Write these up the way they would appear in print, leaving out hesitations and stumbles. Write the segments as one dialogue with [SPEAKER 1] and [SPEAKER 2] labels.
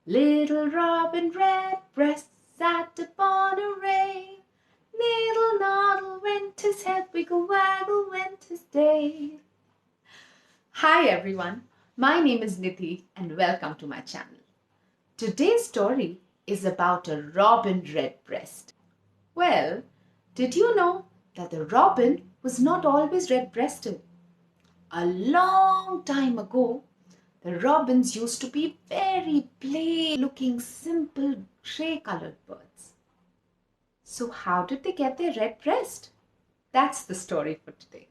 [SPEAKER 1] Little robin redbreast sat upon a rail. Needle noddle went his head, wiggle waggle went his tail. Hi everyone, my name is Nidhi and welcome to my channel. Today's story is about a robin redbreast. Well, did you know that the robin was not always red-breasted? A long time ago, the robins used to be very plain-looking, simple, grey-colored birds. So how did they get their red breast? That's the story for today.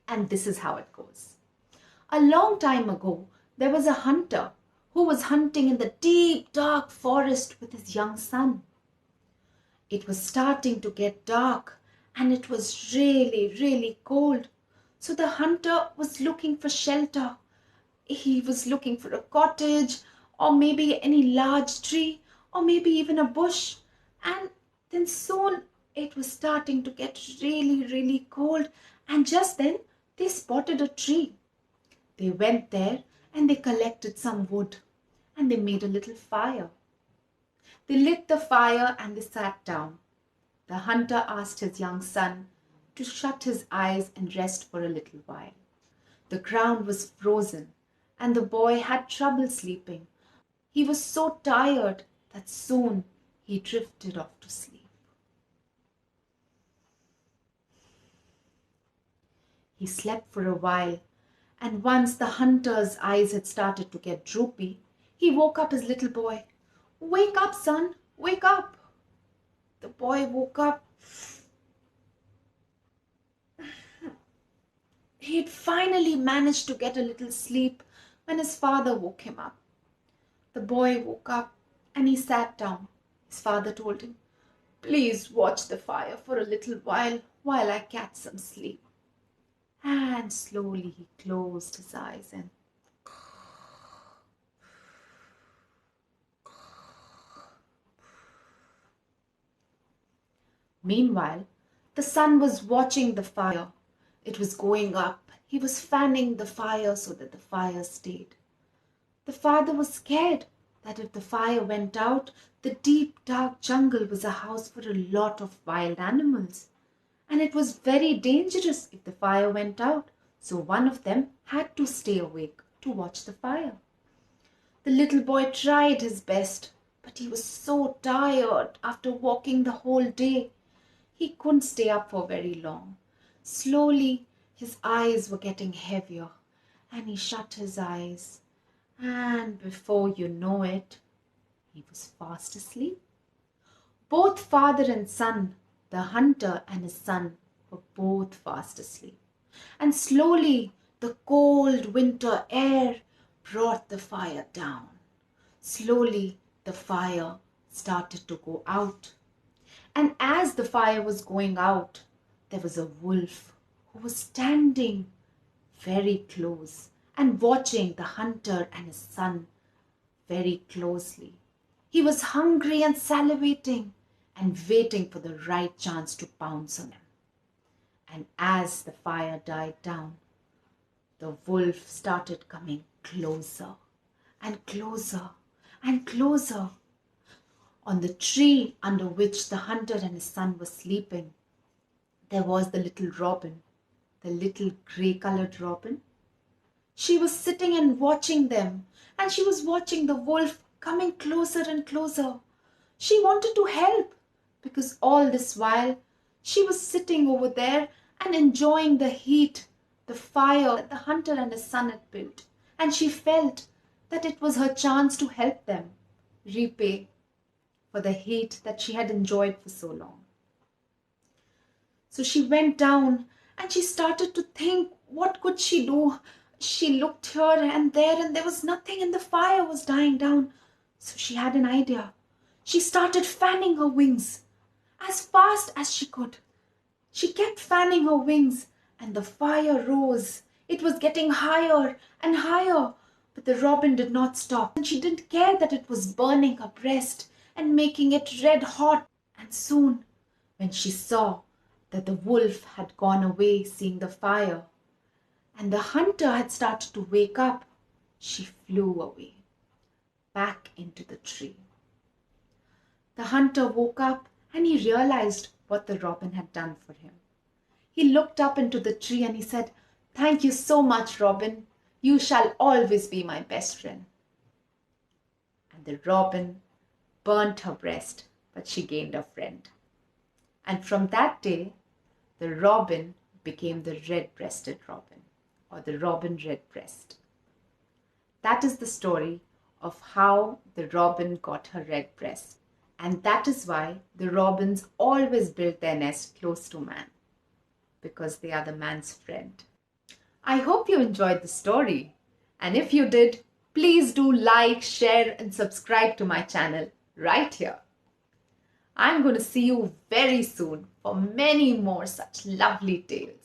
[SPEAKER 1] And this is how it goes. A long time ago, there was a hunter who was hunting in the deep, dark forest with his young son. It was starting to get dark and it was really, really cold. So the hunter was looking for shelter. He was looking for a cottage or maybe any large tree or maybe even a bush. And then soon it was starting to get really, really cold. And just then they spotted a tree. They went there and they collected some wood and they made a little fire. They lit the fire and they sat down. The hunter asked his young son to shut his eyes and rest for a little while. The ground was frozen and the boy had trouble sleeping. He was so tired that soon he drifted off to sleep. He slept for a while, and once the hunter's eyes had started to get droopy, he woke up his little boy. "Wake up, son, wake up." The boy woke up. He had finally managed to get a little sleep when his father woke him up. The boy woke up and he sat down. His father told him, "Please watch the fire for a little while I catch some sleep." And slowly he closed his eyes and meanwhile, the son was watching the fire. It was going up. He was fanning the fire so that the fire stayed. The father was scared that if the fire went out, the deep, dark jungle was a house for a lot of wild animals. And it was very dangerous if the fire went out. So one of them had to stay awake to watch the fire. The little boy tried his best, but he was so tired after walking the whole day. He couldn't stay up for very long. Slowly, his eyes were getting heavier, and he shut his eyes. And before you know it, he was fast asleep. Both father and son, the hunter and his son, were both fast asleep. And slowly, the cold winter air brought the fire down. Slowly, the fire started to go out. And as the fire was going out, there was a wolf who was standing very close and watching the hunter and his son very closely. He was hungry and salivating and waiting for the right chance to pounce on him. And as the fire died down, the wolf started coming closer and closer and closer. On the tree under which the hunter and his son were sleeping, there was the little robin, the little grey-colored robin. She was sitting and watching them, and she was watching the wolf coming closer and closer. She wanted to help because all this while she was sitting over there and enjoying the heat, the fire that the hunter and his son had built, and she felt that it was her chance to help them repay for the heat that she had enjoyed for so long. So she went down and she started to think, what could she do? She looked here and there was nothing and the fire was dying down. So she had an idea. She started fanning her wings as fast as she could. She kept fanning her wings and the fire rose. It was getting higher and higher, but the robin did not stop. And she didn't care that it was burning her breast and making it red hot. And soon, when she saw that the wolf had gone away seeing the fire, and the hunter had started to wake up, she flew away. back into the tree. The hunter woke up and he realized what the robin had done for him. He looked up into the tree and he said, "Thank you so much, Robin. You shall always be my best friend." And the robin burnt her breast, but she gained a friend. And from that day, the robin became the red-breasted robin, or the robin redbreast. That is the story of how the robin got her red breast. And that is why the robins always build their nest close to man, because they are the man's friend. I hope you enjoyed the story. And if you did, please do like, share, and subscribe to my channel right here. I'm going to see you very soon for many more such lovely tales.